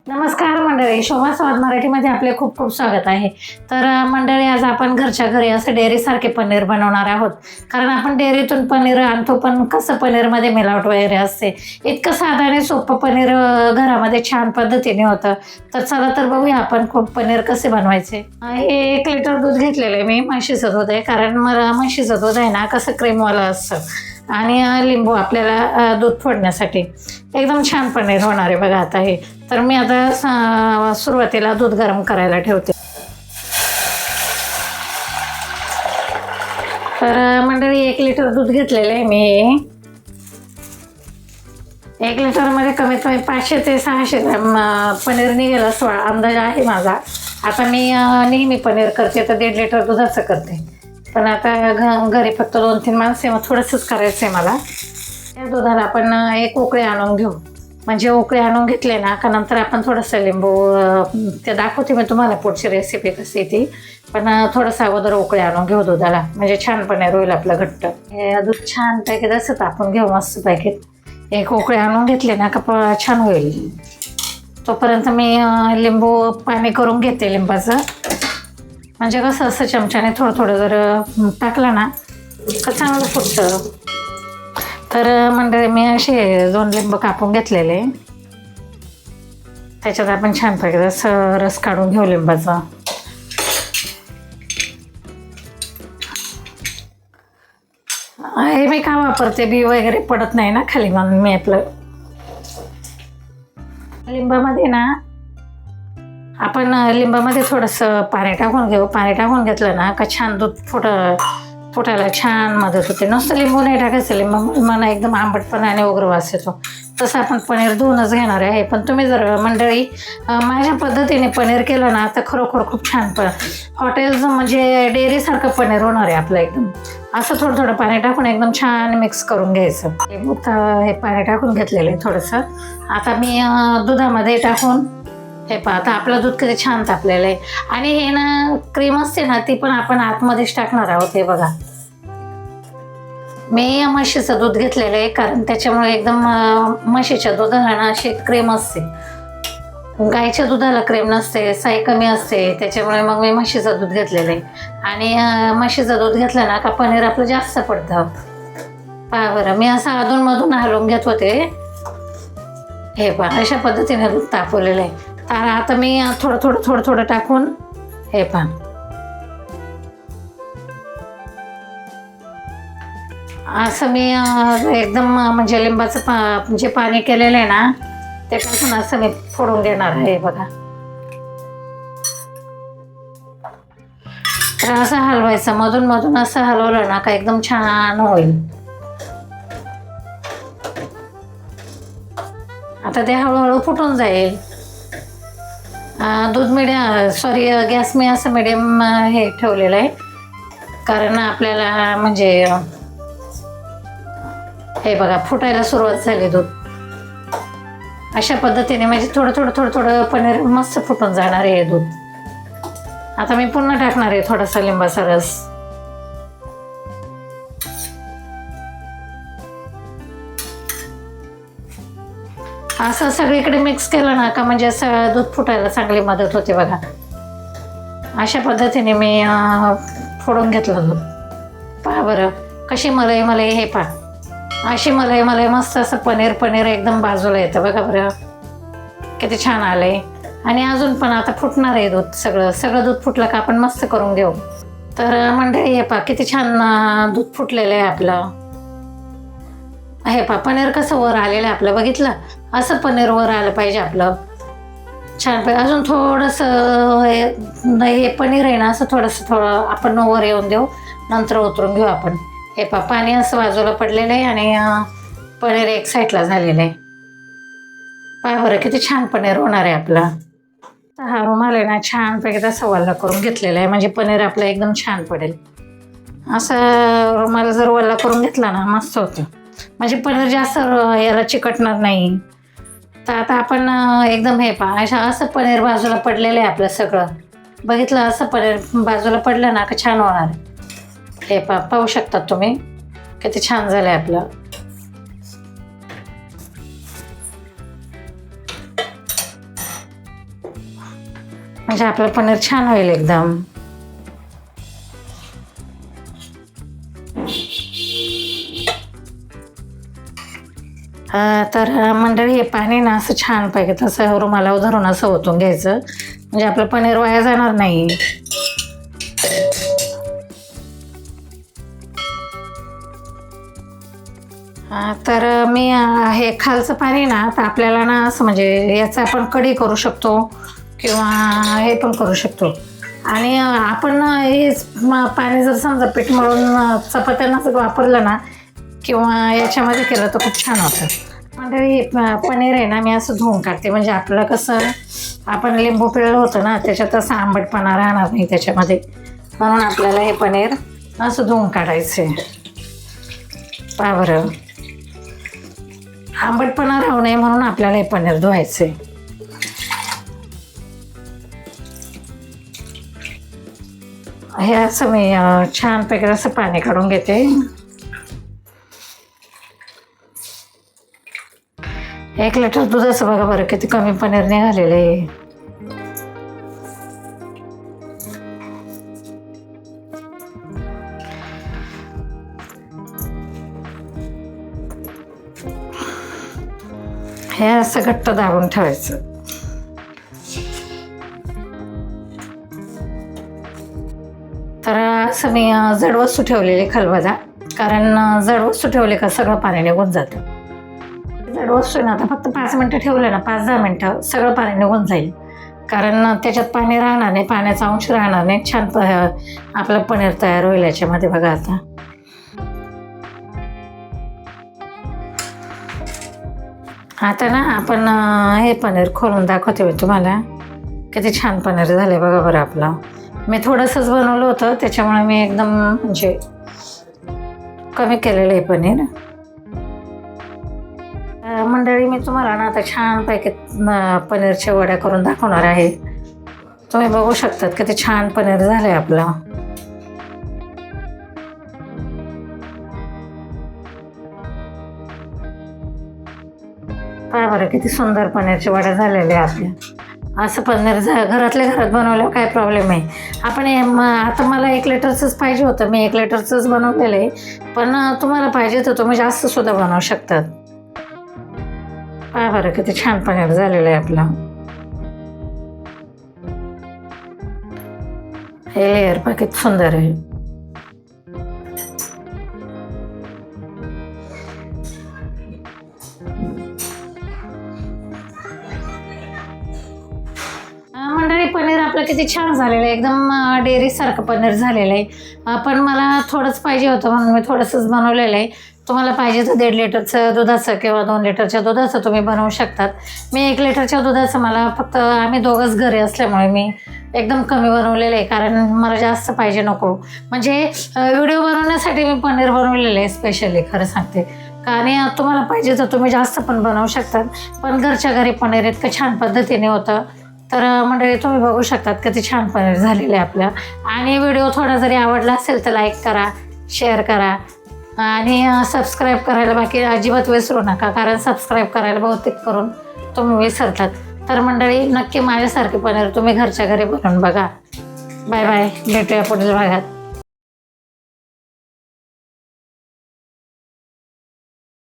नमस्कार मंडळी, शोभा स्वाद मराठीमध्ये आपले खूप खूप स्वागत आहे. तर मंडळी, आज आपण घरच्या घरी असं डेअरीसारखे पनीर बनवणार आहोत. कारण आपण डेअरीतून पनीर आणतो, पण कसं पनीरमध्ये मिलावट वगैरे असते. इतकं साधं आणि सोपं पनीर घरामध्ये छान पद्धतीने होतं. तर चला तर बघूया आपण खूप पनीर कसे बनवायचे. हे 1 लिटर दूध घेतलेलं आहे मी. म्हशीचं दूध आहे, कारण मला म्हशीचं दूध आहे ना कसं क्रीमवालं असतं. आणि लिंबू आपल्याला दूध फोडण्यासाठी एकदम छान पनीर होणार आहे बघा. आता हे तर मी आता सुरुवातीला दूध गरम करायला ठेवते. तर मंडळी, 1 लिटर दूध घेतलेलं आहे मी. 1 लिटरमध्ये कमीत कमी 500 ते 600 ग्रॅम पनीर निघेल असं अंदाज आहे माझा. आता मी नेहमी पनीर करते तर 1.5 लिटर दुधाचं करते, पण आता घरी फक्त 2-3 माणसे, मग थोडंसंच करायचं आहे मला. त्या दुधाला आपण 1 उकळी आणून घेऊ. म्हणजे उकळी आणून घेतले ना का नंतर आपण थोडंसं लिंबू, ते दाखवते मी तुम्हाला पुढची रेसिपी कशी ती, पण थोडंसं अगोदर उकळी आणून घेऊ दुधाला, म्हणजे छान पनीर होईल आपलं घट्ट. हे दूध छान पैकी असं तापून घेऊ मस्त पैकी. 1 उकळी आणून घेतले ना का छान होईल. तोपर्यंत मी लिंबू पाणी करून घेते लिंबाचं. म्हणजे कसं असं चमच्याने थोडं थोडं जर टाकलं ना का चांगलं फुटतं. तर मंडळी, मी असे 2 लिंब कापून घेतलेले. त्याच्यात आपण छानपैकी असं रस काढून घेऊ लिंबाचा. हे मी का वापरते, बी वगैरे पडत नाही ना खाली, म्हणून मी आपलं लिंबामध्ये ना आपण लिंबामध्ये थोडंसं पाणी टाकून घेऊ. पाणी टाकून घेतलं ना का छान दूध फुटायला छान मदत होते. नुसतं लिंबू नाही टाकायचं, लिंबू मला एकदम आंबटपणा आणि उग्र वास येतो. तसं आपण पनीर धुवूनच घेणार आहे. पण तुम्ही जर मंडळी माझ्या पद्धतीने पनीर केलं ना तर खरोखर खूप छान हॉटेलचं म्हणजे डेअरीसारखं पनीर होणार आहे आपलं एकदम. असं थोडं थोडं पाणी टाकून एकदम छान मिक्स करून घ्यायचं. हे पाणी टाकून घेतलेलं आहे थोडंसं. आता मी दुधामध्ये टाकून हे पहा, आता आपलं दूध किती छान तापलेलं आहे. आणि हे ना क्रीम असते ना ती पण आपण आतमध्येच टाकणार आहोत. हे बघा, मी म्हशीचं दूध घेतलेलं आहे, कारण त्याच्यामुळे एकदम म्हशीच्या दुधाला ना अशी क्रीम असते. गाईच्या दुधाला क्रीम नसते, साई कमी असते, त्याच्यामुळे मग मी म्हशीचं दूध घेतलेलं आहे. आणि म्हशीचं दूध घेतलं ना का पनीर आपलं जास्त पडतं. पहा बरं, मी असं अधूनमधून हलवून घेत होते. हे पहा, अशा पद्धतीने दूध तापवलेलं आहे. तर आता मी थोडं थोडं टाकून हे पहा असं मी एकदम म्हणजे लिंबाचं जे पाणी केलेलं आहे ना ते टाकून असं मी फोडून घेणार आहे बघा. तर असं हलवायचं, मधून मधून असं हलवलं ना का एकदम छान होईल. आता ते हळूहळू फुटून जाईल. दूध गॅस मी असं मिडियम हे ठेवलेलं आहे, कारण आपल्याला म्हणजे हे बघा फुटायला सुरुवात झाली दूध. अशा पद्धतीने म्हणजे थोडं पनीर मस्त फुटून जाणार आहे दूध. आता मी पुन्हा टाकणार आहे थोडासा लिंबाचा रस. असं सगळीकडे मिक्स केलं ना का म्हणजे असं दूध फुटायला चांगली मदत होते बघा. अशा पद्धतीने मी फोडून घेतलं दूध. पहा बरं कशी मलाई हे पहा, अशी मलाई मस्त असं पनीर एकदम बाजूला येतं बघा बरं, किती छान आलंय. आणि अजून पण आता फुटणार आहे दूध. सगळं दूध फुटलं का आपण मस्त करून घेऊ. तर मंडळी, हे पहा किती छान दूध फुटलेलं आहे आपलं. हे पहा पनीर कसं वर आलेलं आहे आपलं, बघितलं? असं पनीर वर आलं पाहिजे आपलं छान. अजून थोडंसं हे पनीर आहे ना असं थोडं आपण वर येऊन देऊ, नंतर उतरून घेऊ आपण. हे पहा पाणी असं बाजूला पडलेलं आहे आणि पनीर एक साईडला झालेलं आहे. पहा बरं किती छान पनीर होणार आहे आपला. हा रुमाल आहे ना छानपैकी तसा वल्ला करून घेतलेला आहे, म्हणजे पनीर आपलं एकदम छान पडेल. असं रुमाल जर वल्ला करून घेतला ना मस्त होतं, म्हणजे पनीर जास्त याला चिकटणार नाही. तर आता आपण एकदम हे पहा असं पनीर बाजूला पडलेलं आहे आपलं सगळं, बघितलं? असं पनीर बाजूला पडलं ना का छान होणार. हे पाहू शकतात तुम्ही किती छान झालंय आपलं. म्हणजे आपलं पनीर छान होईल एकदम. तर मंडळी हे पाणी ना असं छानपैकी तसं रुमालावर धरून असं ओतून घ्यायचं, म्हणजे आपलं पनीर वाया जाणार नाही. तर मी हे खालचं पाणी ना तर आपल्याला ना असं म्हणजे याचं आपण कढी करू शकतो किंवा हे पण करू शकतो. आणि आपण हे पाणी जर समजा पीठ मळून चपात्यांना जर वापरलं ना किंवा याच्यामध्ये केलं तर खूप छान होतं. मंडळी पनीर आहे ना मी असं धुवून काढते, म्हणजे आपलं कसं आपण लिंबू पिळलं होतं ना त्याच्यात असं आंबटपणा राहणार नाही त्याच्यामध्ये, म्हणून आपल्याला हे पनीर असं धुवून काढायचं आहे. पहा बरं, आंबटपणा राहू नये म्हणून आपल्याला हे पनीर धुवायचं आहे. हे असं मी छानपैकी असं पाणी काढून घेते. 1 लिटर दुधाचं बघा बरं किती कमी पनीर निघालेलं आहे. हे असं घट्ट दाबून ठेवायचं. तर असं मी जड वस्तू ठेवलेली खलबत्ता, कारण जड वस्तू ठेवले का सगळं पाणी निघून जातं. जड वस्तू ना आता फक्त 5 मिनटं ठेवलं ना, 5-10 मिनटं सगळं पाणी निघून जाईल, कारण त्याच्यात पाणी राहणार नाही, पाण्याचा अंश राहणार नाही. छान आपलं पनीर तयार होईल याच्यामध्ये. बघा आता ना आपण हे पनीर खोलून दाखवते मी तुम्हाला, किती छान पनीर झाले बघा बरं आपलं. मी थोडंसंच बनवलं होतं त्याच्यामुळे मी एकदम म्हणजे कमी केलेलं आहे पनीर. मंडळी मी तुम्हाला ना आता छानपैकी पनीरच्या वड्या करून दाखवणार आहे. तुम्ही बघू शकतात किती छान पनीर झालं आहे आपलं. पहा बरं किती सुंदर पनीरच्या वड्या झालेल्या आपल्या. असं पनीर घरातल्या घरात बनवल्यावर काय प्रॉब्लेम आहे. आपण आता मला 1 लिटरचंच पाहिजे होतं, मी 1 लिटरचंच बनवलेलं आहे, पण तुम्हाला पाहिजे तर तुम्ही जास्त सुद्धा बनवू शकतात. पहा बरं किती छान पनीर झालेलं आहे आपलं. हे लेअर पहा किती सुंदर आहे. मंडळी पनीर आपलं किती छान झालेलं आहे, एकदम डेअरीसारखं पनीर झालेलं आहे. पण मला थोडंच पाहिजे होतं म्हणून मी थोडंसंच बनवलेलं आहे. तुम्हाला पाहिजे तर 1.5 लिटरचं दुधाचं किंवा 2 लिटरच्या दुधाचं तुम्ही बनवू शकतात. मी 1 लिटरच्या दुधाचं मला फक्त आम्ही दोघंच घरी असल्यामुळे मी एकदम कमी बनवलेलं आहे, कारण मला जास्त पाहिजे नको. म्हणजे व्हिडिओ बनवण्यासाठी मी पनीर बनवलेलं आहे स्पेशली, खरं सांगते. आणि तुम्हाला पाहिजे तर तुम्ही जास्त पण बनवू शकतात, पण घरच्या घरी पनीर इतकं छान पद्धतीने होतं. तर मंडळी तुम्ही बघू शकतात किती छान पनीर झालेलं आहे आपलं. आणि व्हिडिओ थोडा जरी आवडला असेल तर लाईक करा, शेअर करा आणि सबस्क्राईब करायला बाकी अजिबात विसरू नका, कारण सबस्क्राईब करायला बहुतेक करून तुम्ही विसरतात. तर मंडळी नक्की माझ्यासारखे पनीर तुम्ही घरच्या घरी बनवून बघा. बाय बाय, भेटूया पुढील भागात.